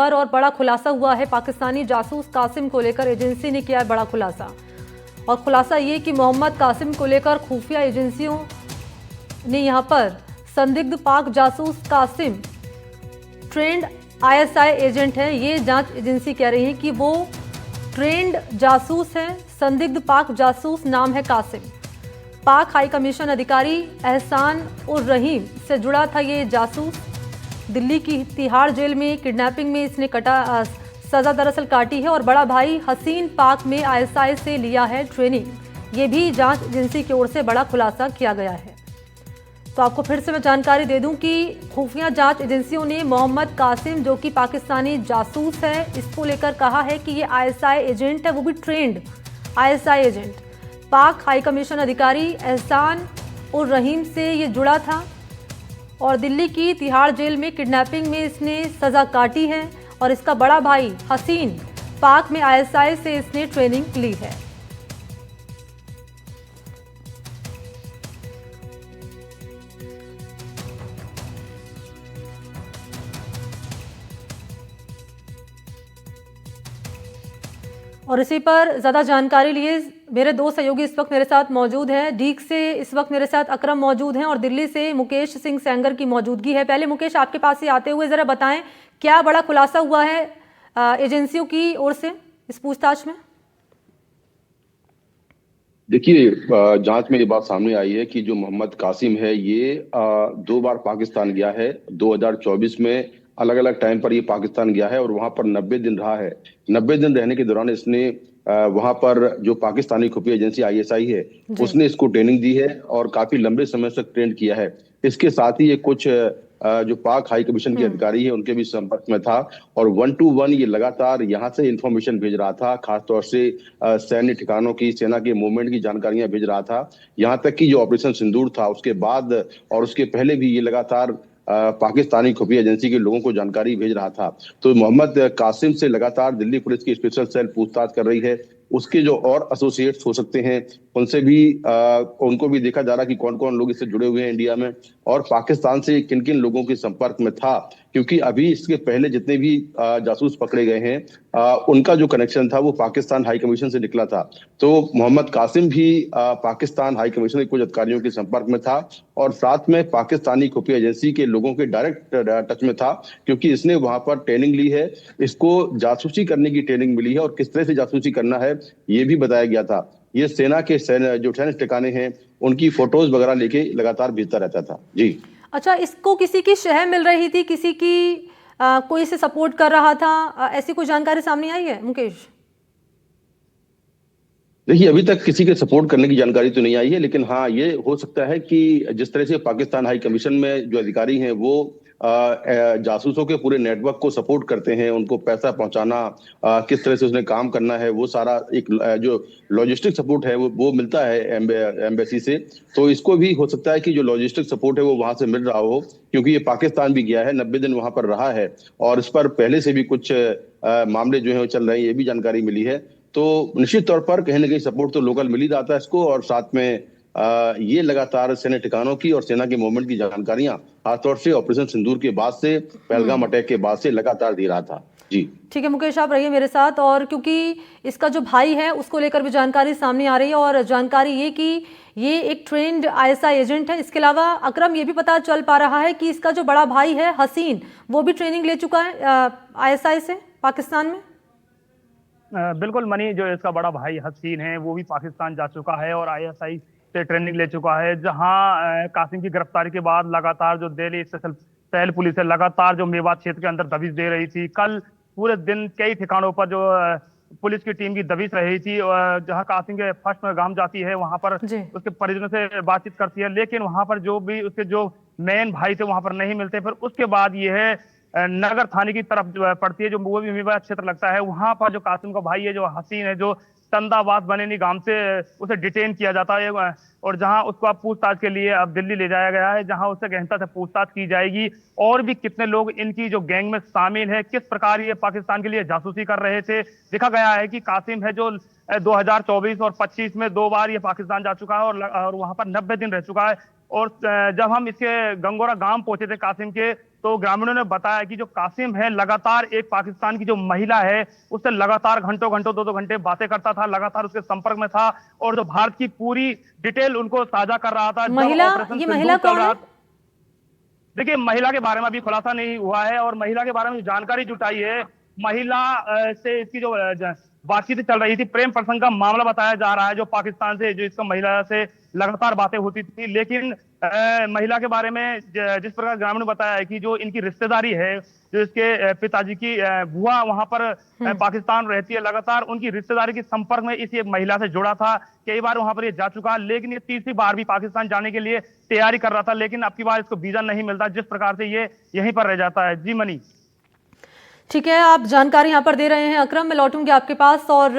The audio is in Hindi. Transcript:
और बड़ा खुलासा हुआ है। पाकिस्तानी जासूस कासिम को लेकर एजेंसी ने किया है बड़ा खुलासा, और खुलासा ये कि मोहम्मद कासिम को लेकर खुफिया एजेंसियों ने यहां पर संदिग्ध पाक जासूस कासिम ट्रेंड आईएसआई एजेंट है। ये जांच एजेंसी कह रही है कि वो ट्रेंड जासूस है। संदिग्ध पाक जासूस नाम है कासिम। पाक हाई कमीशन अधिकारी एहसान उर रहीम से जुड़ा था ये जासूस। दिल्ली की तिहाड़ जेल में किडनैपिंग में इसने सजा दरअसल काटी है, और बड़ा भाई हसीन पाक में आईएसआई से लिया है ट्रेनिंग। ये भी जांच एजेंसी की ओर से बड़ा खुलासा किया गया है। तो आपको फिर से मैं जानकारी दे दूं कि खुफिया जांच एजेंसियों ने मोहम्मद कासिम, जो कि पाकिस्तानी जासूस है, इसको लेकर कहा है कि ये आईएसआई एजेंट है, वो भी ट्रेंड आईएसआई एजेंट। पाक हाई कमीशन अधिकारी एहसान उर रहीम से ये जुड़ा था, और दिल्ली की तिहाड़ जेल में किडनैपिंग में इसने सजा काटी है, और इसका बड़ा भाई हसीन पाक में आईएसआई से इसने ट्रेनिंग ली है। और इसी पर ज्यादा जानकारी लिए मेरे दो सहयोगी इस वक्त मेरे साथ मौजूद हैं। डीग से इस वक्त मेरे साथ अकरम मौजूद हैं, और दिल्ली से मुकेश सिंह सेंगर की मौजूदगी है। पहले मुकेश, आपके पास से आते हुए जरा बताएं क्या बड़ा खुलासा हुआ है एजेंसियों की ओर से इस पूछताछ में। देखिए, जांच में ये बात सामने आई है कि जो मोहम्मद कासिम है ये 2 बार पाकिस्तान गया है। 2024 में अलग अलग टाइम पर ये पाकिस्तान गया है और वहां पर 90 दिन रहा है। 90 दिन रहने के दौरान इसने वहां पर जो पाकिस्तानी खुफिया एजेंसी आईएसआई है उसने इसको ट्रेनिंग दी है और काफी लंबे समय तक ट्रेन किया है। इसके साथ ही ये कुछ जो पाक हाई कमीशन के अधिकारी है उनके भी संपर्क में था, और 1 to 1 ये लगातार यहाँ से इंफॉर्मेशन भेज रहा था। खासतौर से सैन्य ठिकानों की, सेना के मूवमेंट की जानकारियां भेज रहा था। यहाँ तक कि जो ऑपरेशन सिंदूर था उसके बाद और उसके पहले भी ये लगातार पाकिस्तानी खुफिया एजेंसी के लोगों को जानकारी भेज रहा था। तो मोहम्मद कासिम से लगातार दिल्ली पुलिस की स्पेशल सेल पूछताछ कर रही है। उसके जो और एसोसिएट्स हो सकते हैं उनसे भी उनको भी देखा जा रहा कि कौन कौन लोग इससे जुड़े हुए हैं इंडिया में, और पाकिस्तान से किन किन लोगों के संपर्क में था। क्योंकि अभी इसके पहले जितने भी जासूस पकड़े गए हैं उनका जो कनेक्शन था वो पाकिस्तान हाई कमीशन से निकला था। तो मोहम्मद कासिम भी पाकिस्तान हाई कमीशन के कुछ अधिकारियों के संपर्क में था, और साथ में पाकिस्तानी खुफिया एजेंसी के लोगों के डायरेक्ट टच में था, क्योंकि इसने वहां पर ट्रेनिंग ली है। इसको जासूसी करने की ट्रेनिंग मिली है, और किस तरह से जासूसी करना है ये भी बताया गया था। ये सेना के जो सैन्य ठिकाने हैं उनकी फोटोज वगैरह लेके लगातार भेजता रहता था। जी अच्छा, इसको किसी की शह मिल रही थी, किसी की कोई इसे सपोर्ट कर रहा था, ऐसी कोई जानकारी सामने आई है मुकेश? देखिए, अभी तक किसी के सपोर्ट करने की जानकारी तो नहीं आई है, लेकिन हाँ ये हो सकता है कि जिस तरह से पाकिस्तान हाई कमीशन में जो अधिकारी हैं वो जासूसों के पूरे नेटवर्क को सपोर्ट करते हैं, उनको पैसा पहुंचाना, किस तरह से उसने काम करना है, वो सारा एक जो लॉजिस्टिक सपोर्ट है वो मिलता है एम्बेसी से। तो इसको भी हो सकता है कि जो लॉजिस्टिक सपोर्ट है वो वहां से मिल रहा हो, क्योंकि ये पाकिस्तान भी गया है, 90 दिन वहां पर रहा है, और इस पर पहले से भी कुछ मामले जो है वो चल रहे हैं, ये भी जानकारी मिली है। तो निश्चित तौर पर कहीं ना कहीं सपोर्ट तो लोकल मिल ही रहा था इसको, और साथ में ये लगातार सेना ठिकानों की और सेना के मूवमेंट की जानकारियां खासतौर से ऑपरेशन सिंदूर के बाद से, पहलगाम अटैक के बाद से लगातार दे रहा था। जी ठीक है मुकेश, आप रहिए मेरे साथ। और क्योंकि इसका जो भाई है उसको लेकर भी जानकारी सामने आ रही है, और जानकारी ये कि ये एक ट्रेंड आईएसआई एजेंट है। इसके अलावा अकरम, ये भी पता चल पा रहा है कि इसका जो बड़ा भाई है हसीन, वो भी ट्रेनिंग ले चुका है आईएसआई से पाकिस्तान में। बिल्कुल मनी, जो इसका बड़ा भाई हसीन है वो भी पाकिस्तान जा चुका है और आईएसआई से ट्रेनिंग ले चुका है। जहां कासिम की गिरफ्तारी के बाद लगातार जो दिल्ली स्पेशल सेल पुलिस है लगातार जो मेवात क्षेत्र के अंदर दबिश दे रही थी। कल पूरे दिन कई ठिकानों पर जो पुलिस की टीम की दबिश रही थी, जहां कासिम के फर्स्ट में गांव जाती है, वहां पर उसके परिजनों से बातचीत करती है, लेकिन वहां पर जो भी उसके जो मेन भाई थे वहां पर नहीं मिलते। फिर उसके बाद ये है नगर थाने की तरफ जो पड़ती है, जो वो भी मेवात क्षेत्र लगता है, वहां पर जो कासिम का भाई है, जो हसीन है, जो तंदाबाद बनेनी गांव से उसे डिटेन किया जाता है, और जहां उसको अब पूछताछ के लिए अब दिल्ली ले जाया गया है, जहां उससे गहनता से पूछताछ की जाएगी और भी कितने लोग इनकी जो गैंग में शामिल है, किस प्रकार ये पाकिस्तान के लिए जासूसी कर रहे थे। देखा गया है कि कासिम है जो 2024 और 25 में 2 बार ये पाकिस्तान जा चुका है और वहां पर 90 दिन रह चुका है। और जब हम इसके गंगोरा गांव पहुंचे थे कासिम के, तो ग्रामीणों ने बताया कि जो कासिम है लगातार एक पाकिस्तान की जो महिला है उससे लगातार घंटों घंटों 2-2 घंटे बातें करता था, लगातार उसके संपर्क में था और जो भारत की पूरी डिटेल उनको साझा कर रहा था। महिला, ये महिला कौन है? देखिए, महिला के बारे में अभी खुलासा नहीं हुआ है और महिला के बारे में जो जानकारी जुटाई है, महिला से इसकी जो बातचीत चल रही थी, प्रेम प्रसंग का मामला बताया जा रहा है जो पाकिस्तान से, जो इसका महिला से लगातार बातें होती थी। लेकिन महिला के बारे में जिस प्रकार ग्रामीण ने बताया है कि जो इनकी रिश्तेदारी है, जो इसके पिताजी की बुआ वहां पर पाकिस्तान रहती है, लगातार उनकी रिश्तेदारी के संपर्क में इसी एक महिला से जुड़ा था। कई बार वहां पर ये जा चुका, लेकिन ये तीसरी बार भी पाकिस्तान जाने के लिए तैयारी कर रहा था, लेकिन अब की बार इसको वीजा नहीं मिलता, जिस प्रकार से ये यहीं पर रह जाता है। जी मनी। ठीक है, आप जानकारी यहाँ पर दे रहे हैं अकरम, मैं लौटूंगी आपके पास। और